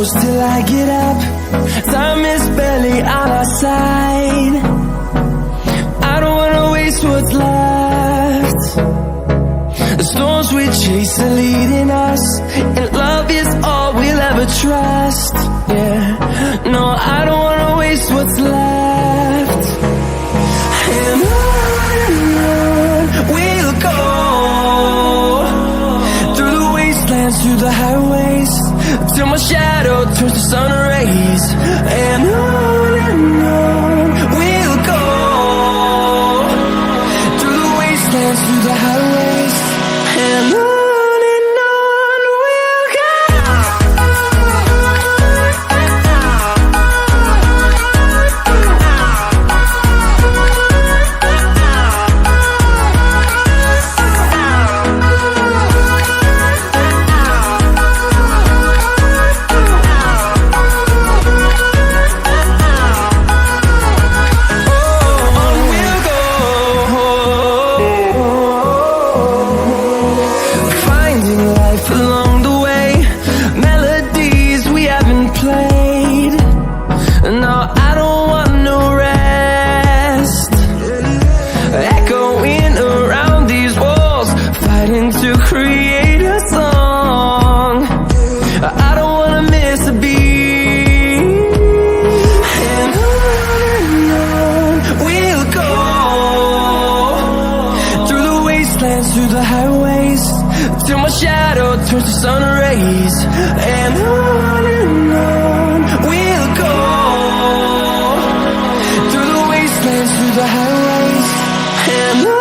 close till I get up. Time is barely on our side. I don't wanna waste what's left. The storms we chase are leading us, and love is all we'll ever trust. Yeah, no, I don't wanna waste what's left. And on we'll go, through the wastelands, through the highways, till my shadow turns to sun rays. And on we'll go, through the wastelands, through the highways, and on we'll go. To create a song, I don't wanna miss a beat. And on we'll go, through the wastelands, through the highways, till my shadow turns to sun rays. And on we'll go, through the wastelands, through the highways, and on.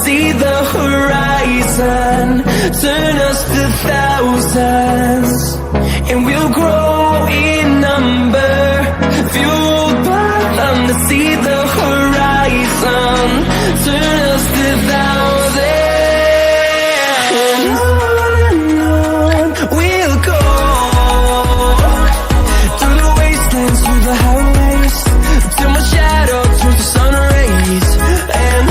See the horizon, turn us to thousands, and we'll grow in number, fueled by them to see the horizon, turn us to thousands. And on we'll go, through the wastelands, through the highways, till my shadow turns to sun rays. And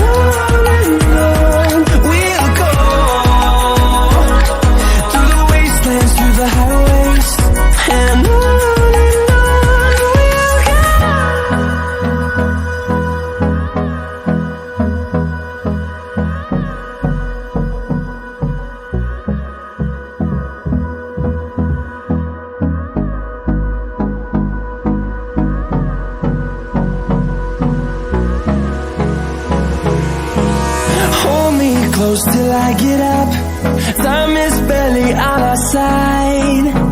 close till I get up. Time is barely on our side.